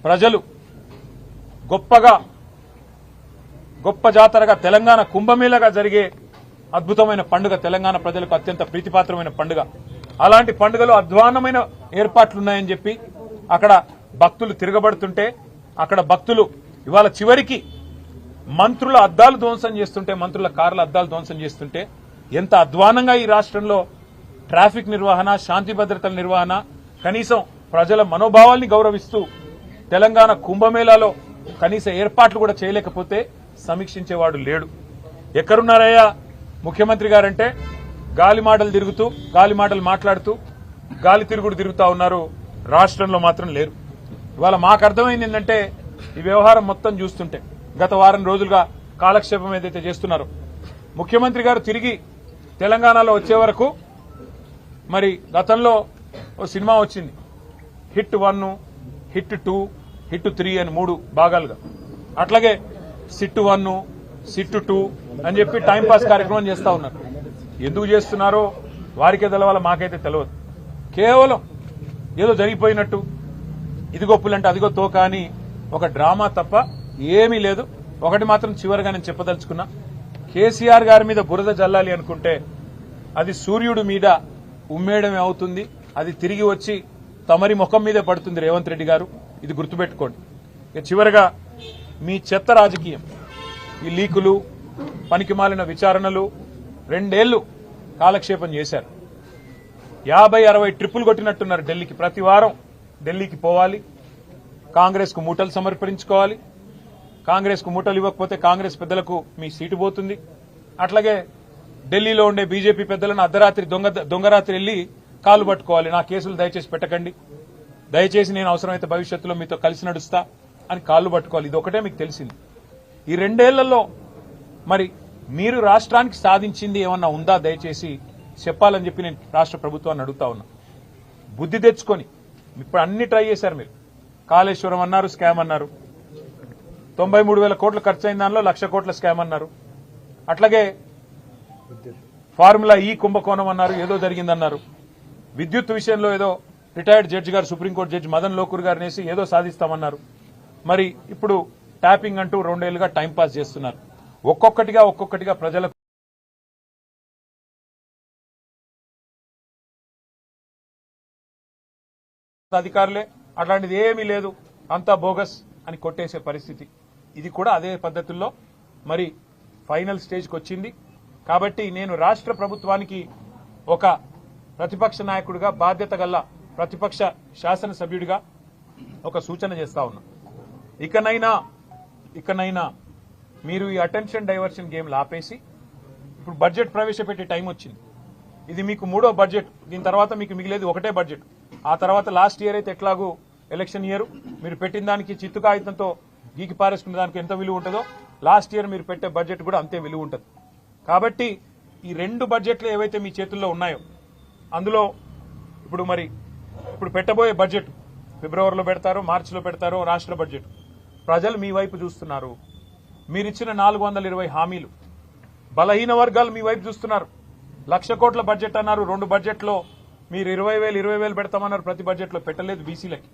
ప్రజలు గొప్ప జాతరగా తెలంగాణ కుంభమేళగా జరిగే అద్భుతమైన పండుగ, తెలంగాణ ప్రజలకు అత్యంత ప్రీతిపాత్రమైన పండుగ. అలాంటి పండుగలో అధ్వాన్నమైన ఏర్పాట్లున్నాయని చెప్పి అక్కడ భక్తులు తిరగబడుతుంటే, అక్కడ భక్తులు ఇవాళ చివరికి మంత్రుల అద్దాలు ధ్వంసం చేస్తుంటే, మంత్రుల కార్ల అద్దాలు ధ్వంసం చేస్తుంటే, ఎంత అధ్వానంగా ఈ రాష్ట్రంలో ట్రాఫిక్ నిర్వహణ, శాంతి భద్రతల నిర్వహణ, కనీసం ప్రజల మనోభావాల్ని గౌరవిస్తూ తెలంగాణ కుంభమేళాలో కనీస ఏర్పాట్లు కూడా చేయలేకపోతే సమీక్షించేవాడు లేడు. ఎక్కడున్నారయ్యా ముఖ్యమంత్రి గారంటే గాలి మాటలు మాట్లాడుతూ గాలి తిరుగుడు తిరుగుతా ఉన్నారు. రాష్ట్రంలో మాత్రం లేరు. ఇవాళ మాకు అర్థమైంది ఏంటంటే, ఈ వ్యవహారం మొత్తం చూస్తుంటే గత వారం రోజులుగా కాలక్షేపం ఏదైతే చేస్తున్నారో, ముఖ్యమంత్రి గారు తిరిగి తెలంగాణలో వచ్చే వరకు మరి గతంలో ఓ సినిమా వచ్చింది, హిట్ 1, హిట్ 2, హిట్ 3 అని 3 భాగాలుగా. అట్లాగే సిట్ 1, సిట్ 2 అని చెప్పి టైంపాస్ కార్యక్రమం చేస్తా ఉన్నారు. ఎందుకు చేస్తున్నారో వారికే తెలవాల, మాకైతే తెలియదు. కేవలం ఏదో జరిగిపోయినట్టు, ఇదిగో పులంటే అదిగో తోక అని ఒక డ్రామా తప్ప ఏమీ లేదు. ఒకటి మాత్రం చివరిగా నేను చెప్పదలుచుకున్నా, కేసీఆర్ గారి మీద బురద జల్లాలి అనుకుంటే అది సూర్యుడి మీద ఉమ్మేయడమే అవుతుంది. అది తిరిగి వచ్చి తమరి ముఖం మీదే పడుతుంది రేవంత్ రెడ్డి గారు. ఇది గుర్తుపెట్టుకోండి. ఇక చివరిగా మీ చెత్త రాజకీయం, ఈ లీకులు, పనికిమాలిన విచారణలు 2 ఏళ్లు కాలక్షేపం చేశారు. 50-60 ట్రిప్పులు కొట్టినట్టున్నారు ఢిల్లీకి. ప్రతి వారం ఢిల్లీకి పోవాలి, కాంగ్రెస్ కు మూటలు సమర్పించుకోవాలి. కాంగ్రెస్ కు మూటలు ఇవ్వకపోతే కాంగ్రెస్ పెద్దలకు మీ సీటు పోతుంది. అట్లాగే ఢిల్లీలో ఉండే బీజేపీ పెద్దలను అర్ధరాత్రి దొంగరాత్రి వెళ్లి కాలు పట్టుకోవాలి. నా కేసులు దయచేసి పెట్టకండి, దయచేసి నేను అవసరమైతే భవిష్యత్తులో మీతో కలిసి నడుస్తా అని కాళ్లు పట్టుకోవాలి. ఇది ఒకటే మీకు తెలిసింది. ఈ 2 ఏళ్లలో మరి మీరు రాష్ట్రానికి సాధించింది ఏమన్నా ఉందా దయచేసి చెప్పాలని చెప్పి నేను రాష్ట్ర ప్రభుత్వాన్ని అడుగుతా ఉన్నా. బుద్ధి తెచ్చుకొని ఇప్పుడు అన్ని ట్రై చేశారు మీరు. కాళేశ్వరం అన్నారు, స్కామ్ అన్నారు. 93,000 కోట్లు ఖర్చు అయిన దానిలో 1,00,000 కోట్ల స్కామ్ అన్నారు. అట్లాగే ఫార్ములా ఈ కుంభకోణం అన్నారు, ఏదో జరిగిందన్నారు. విద్యుత్ విషయంలో ఏదో రిటైర్డ్ జడ్జి గారు, సుప్రీంకోర్టు జడ్జి మదన్ లోకూర్ గారిని వేసి ఏదో సాధిస్తామన్నారు. మరి ఇప్పుడు ట్యాపింగ్ అంటూ 2 ఏళ్లుగా టైంపాస్ చేస్తున్నారు. ఒక్కొక్కటిగా ప్రజలకు అధికారులే, అట్లాంటిది ఏమీ లేదు, అంతా బోగస్ అని కొట్టేసే పరిస్థితి. ఇది కూడా అదే పద్ధతుల్లో మరి ఫైనల్ స్టేజ్కి వచ్చింది. కాబట్టి నేను రాష్ట్ర ప్రభుత్వానికి ఒక ప్రతిపక్ష నాయకుడిగా, బాధ్యత గల ప్రతిపక్ష శాసనసభ్యుడిగా ఒక సూచన చేస్తా ఉన్నా. ఇకనైనా మీరు ఈ అటెన్షన్ డైవర్షన్ గేమ్లు ఆపేసి, ఇప్పుడు బడ్జెట్ ప్రవేశపెట్టే టైం వచ్చింది. ఇది మీకు 3వ బడ్జెట్. దీని తర్వాత మీకు మిగిలేది ఒకటే బడ్జెట్. ఆ తర్వాత లాస్ట్ ఇయర్ అయితే ఎట్లాగూ ఎలక్షన్ ఇయర్, మీరు పెట్టిన దానికి చిత్తు కాగితంతో గీకి పారేసుకునే దానికి ఎంత విలువ ఉంటుందో లాస్ట్ ఇయర్ మీరు పెట్టే బడ్జెట్ కూడా అంతే విలువ ఉంటుంది. కాబట్టి ఈ 2 బడ్జెట్లు ఏవైతే మీ చేతుల్లో ఉన్నాయో, అందులో ఇప్పుడు పెట్టబోయే బడ్జెట్ ఫిబ్రవరిలో పెడతారో, మార్చిలో పెడతారో రాష్ట్ర బడ్జెట్. ప్రజలు మీ వైపు చూస్తున్నారు. మీరిచ్చిన 420 హామీలు, బలహీన వర్గాలు మీ వైపు చూస్తున్నారు. 1,00,000 కోట్ల బడ్జెట్ అన్నారు, 2 బడ్జెట్లో మీరు 20,000 పెడతామన్నారు. ప్రతి బడ్జెట్లో పెట్టలేదు బీసీలకి.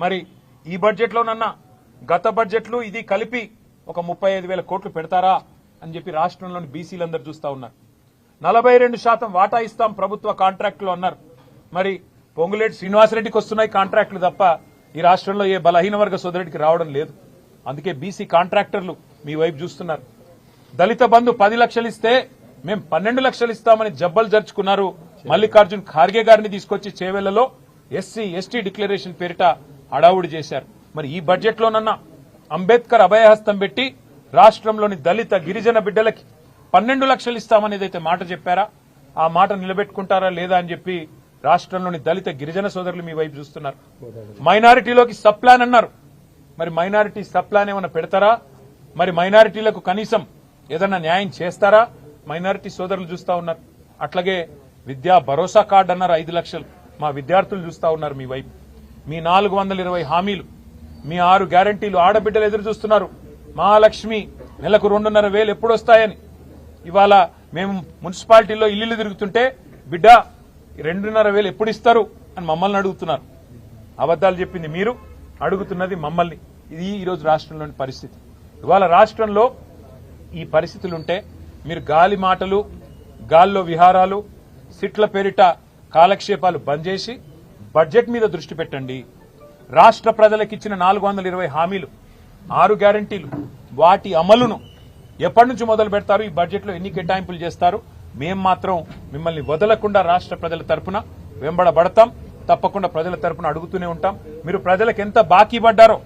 మరి ఈ బడ్జెట్లోనన్నా గత బడ్జెట్లు ఇది కలిపి ఒక 35,000 కోట్లు పెడతారా అని చెప్పి రాష్ట్రంలోని బీసీలందరూ చూస్తా ఉన్నారు. 42% వాటా ఇస్తాం ప్రభుత్వ కాంట్రాక్టులు అన్నారు. మరి పొంగులేటి శ్రీనివాసరెడ్డికి వస్తున్నాయి కాంట్రాక్టులు తప్ప ఈ రాష్ట్రంలో ఏ బలహీన వర్గ సోదరుడికి రావడం లేదు. అందుకే బీసీ కాంట్రాక్టర్లు మీ వైపు చూస్తున్నారు. దళిత బంధు 10 లక్షలు ఇస్తే మేము 12 లక్షలు ఇస్తామని జబ్బలు జరుచుకున్నారు. మల్లికార్జున్ ఖార్గే గారిని తీసుకొచ్చి చేవెళ్లలో ఎస్సీ/ఎస్టీ డిక్లరేషన్ పేరిట హడావుడి చేశారు. మరి ఈ బడ్జెట్లోనన్నా అంబేద్కర్ అభయహస్తం పెట్టి రాష్ట్రంలోని దళిత గిరిజన బిడ్డలకి 12 లక్షలు ఇస్తామనేదైతే మాట చెప్పారా, ఆ మాట నిలబెట్టుకుంటారా లేదా అని చెప్పి రాష్ట్రంలోని దళిత గిరిజన సోదరులు మీ వైపు చూస్తున్నారు. మైనారిటీలోకి సబ్ ప్లాన్ అన్నారు. మరి మైనారిటీ సబ్ ప్లాన్ ఏమైనా పెడతారా? మరి మైనారిటీలకు కనీసం ఏదన్నా న్యాయం చేస్తారా? మైనారిటీ సోదరులు చూస్తా ఉన్నారు. అట్లాగే విద్యా భరోసా కార్డు అన్నారు 5 లక్షలు. మా విద్యార్థులు చూస్తా ఉన్నారు మీ వైపు. మీ 420 హామీలు, మీ 6 గ్యారంటీలు ఆడబిడ్డలు ఎదురు చూస్తున్నారు. మహాలక్ష్మి నెలకు 2,500 ఎప్పుడు వస్తాయని. ఇవాళ మేము మున్సిపాలిటీలో ఇల్లు తిరుగుతుంటే బిడ్డ 2,500 ఎప్పుడు ఇస్తారు అని మమ్మల్ని అడుగుతున్నారు. అబద్దాలు చెప్పింది మీరు, అడుగుతున్నది మమ్మల్ని. ఇది ఈరోజు రాష్ట్రంలోని పరిస్థితి. ఇవాళ రాష్ట్రంలో ఈ పరిస్థితులుంటే మీరు గాలి మాటలు, గాల్లో విహారాలు, సిట్ల పేరిట కాలక్షేపాలు బంద్ చేసి బడ్జెట్ మీద దృష్టి పెట్టండి. రాష్ట్ర ప్రజలకిచ్చిన 420 హామీలు, 6 గ్యారంటీలు, వాటి అమలును ఎప్పటి నుంచి మొదలు పెడతారు, ఈ బడ్జెట్లో ఎన్ని కేటాయింపులు చేస్తారు? మేం మాత్రం మిమ్మల్ని వదలకుండా రాష్ట్ర ప్రజల తరపున వెంబడబడతాం. తప్పకుండా ప్రజల తరపున అడుగుతూనే ఉంటాం. మీరు ప్రజలకు ఎంత బాకీ పడ్డారో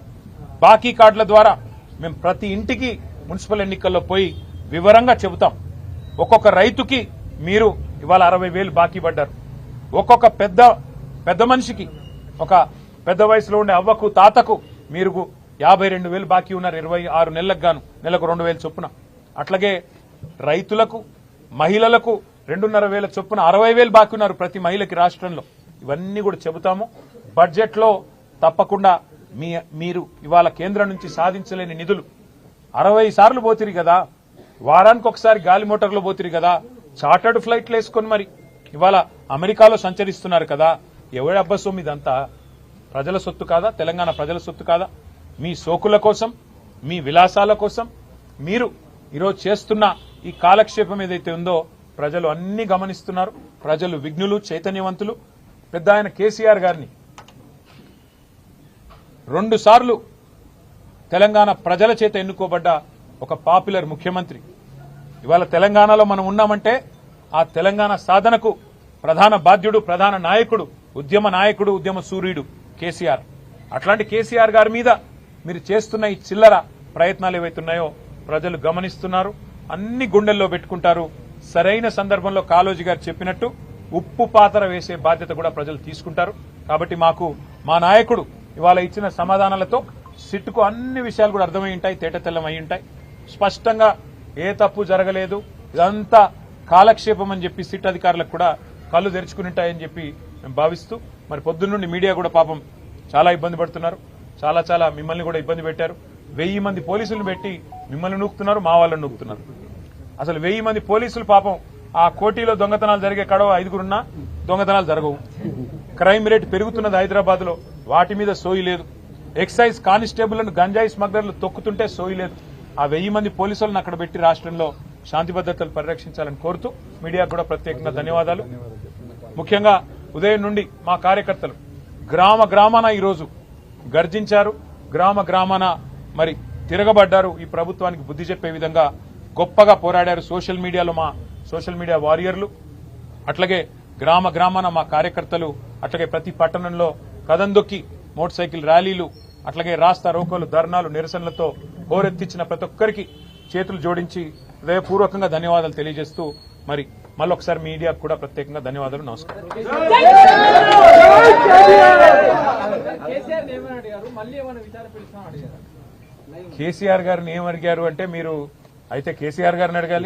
బాకీ కార్డుల ద్వారా మేము ప్రతి ఇంటికి మున్సిపల్ ఎన్నికల్లో పోయి వివరంగా చెబుతాం. ఒక్కొక్క రైతుకి మీరు ఇవాళ 60,000 బాకీ పడ్డారు. ఒక్కొక్క పెద్ద మనిషికి, ఒక పెద్ద వయసులో ఉండే అవ్వకు తాతకు మీరు 52,000 బాకీ ఉన్నారు. 26 నెలలకు గాను నెలకు 2,000 చొప్పున. అట్లాగే రైతులకు, మహిళలకు 2,500 చొప్పున 60,000 బాకీ ఉన్నారు ప్రతి మహిళకి రాష్ట్రంలో. ఇవన్నీ కూడా చెబుతాము. బడ్జెట్ లో తప్పకుండా మీరు ఇవాళ కేంద్రం నుంచి సాధించలేని నిధులు 60 సార్లు పోతిరి కదా, వారానికి ఒకసారి గాలి మోటార్లు పోతిరి కదా, చార్టర్డ్ ఫ్లైట్లు వేసుకొని మరి ఇవాళ అమెరికాలో సంచరిస్తున్నారు కదా. ఎవరి అబ్బా సొమ్ము ఇదంతా? ప్రజల సొత్తు కాదా? తెలంగాణ ప్రజల సొత్తు కాదా? మీ సోకుల కోసం, మీ విలాసాల కోసం మీరు ఈరోజు చేస్తున్న ఈ కాలక్షేపం ఏదైతే ఉందో ప్రజలు అన్ని గమనిస్తున్నారు. ప్రజలు విఘ్నులు, చైతన్యవంతులు. పెద్ద ఆయన కేసీఆర్ గారిని 2 సార్లు తెలంగాణ ప్రజల చేత ఎన్నుకోబడ్డ ఒక పాపులర్ ముఖ్యమంత్రి. ఇవాళ తెలంగాణలో మనం ఉన్నామంటే ఆ తెలంగాణ సాధనకు ప్రధాన బాధ్యుడు, ప్రధాన నాయకుడు, ఉద్యమ సూర్యుడు కేసీఆర్. అట్లాంటి కేసీఆర్ గారి మీద మీరు చేస్తున్న ఈ చిల్లర ప్రయత్నాలు ఏవైతున్నాయో ప్రజలు గమనిస్తున్నారు. అన్ని గుండెల్లో పెట్టుకుంటారు. సరైన సందర్భంలో కాళోజీ గారు చెప్పినట్టు ఉప్పు పాతర వేసే బాధ్యత కూడా ప్రజలు తీసుకుంటారు. కాబట్టి మా నాయకుడు ఇవాళ ఇచ్చిన సమాధానాలతో సిట్టుకు అన్ని విషయాలు కూడా అర్థమై ఉంటాయి, తేటతెల్లం అయి ఉంటాయి. స్పష్టంగా ఏ తప్పు జరగలేదు, ఇదంతా కాలక్షేపం అని చెప్పి సిట్ అధికారులకు కూడా కళ్ళు తెరుచుకుని ఉంటాయని చెప్పి మేము భావిస్తూ, మరి పొద్దున్నుండి మీడియా కూడా పాపం చాలా ఇబ్బంది పడుతున్నారు. చాలా మిమ్మల్ని కూడా ఇబ్బంది పెట్టారు. 1000 మంది పోలీసులు పెట్టి మిమ్మల్ని నూకుతున్నారు, మా వాళ్ళని నూకుతున్నారు. అసలు 1000 మంది పోలీసులు పాపం ఆ కోటిలో దొంగతనాలు జరిగే కడవ 5గురున్నా దొంగతనాలు జరగవు. క్రైమ్ రేట్ పెరుగుతున్నది హైదరాబాద్ లో, వాటి మీద సోయి లేదు. ఎక్సైజ్ కానిస్టేబుల్లను గంజాయి స్మగ్లర్లు తొక్కుతుంటే సోయి లేదు. ఆ 1000 మంది పోలీసులను అక్కడ పెట్టి రాష్ట్రంలో శాంతి భద్రతలు పరిరక్షించాలని కోరుతూ మీడియాకు కూడా ప్రత్యేకంగా ధన్యవాదాలు. ముఖ్యంగా ఉదయం నుండి మా కార్యకర్తలు గ్రామాన ఈరోజు గర్జించారు, గ్రామాన మరి తిరగబడ్డారు. ఈ ప్రభుత్వానికి బుద్ధి చెప్పే విధంగా గొప్పగా పోరాడారు. సోషల్ మీడియాలో మా సోషల్ మీడియా వారియర్లు, అట్లాగే గ్రామాన మా కార్యకర్తలు, అట్లాగే ప్రతి పట్టణంలో కదందొక్కి మోటార్ సైకిల్ ర్యాలీలు, అట్లాగే రాస్తా రోకోలు, ధర్నాలు, నిరసనలతో హోరెత్తించిన ప్రతి ఒక్కరికి చేతులు జోడించి హృదయపూర్వకంగా ధన్యవాదాలు తెలియజేస్తూ మరి మళ్ళొకసారి మీడియాకు కూడా ప్రత్యేకంగా ధన్యవాదాలు. నమస్కారం. కేసీఆర్ గారిని ఏమడిగారు అంటే, మీరు అయితే కేసీఆర్ గారిని అడగాలి.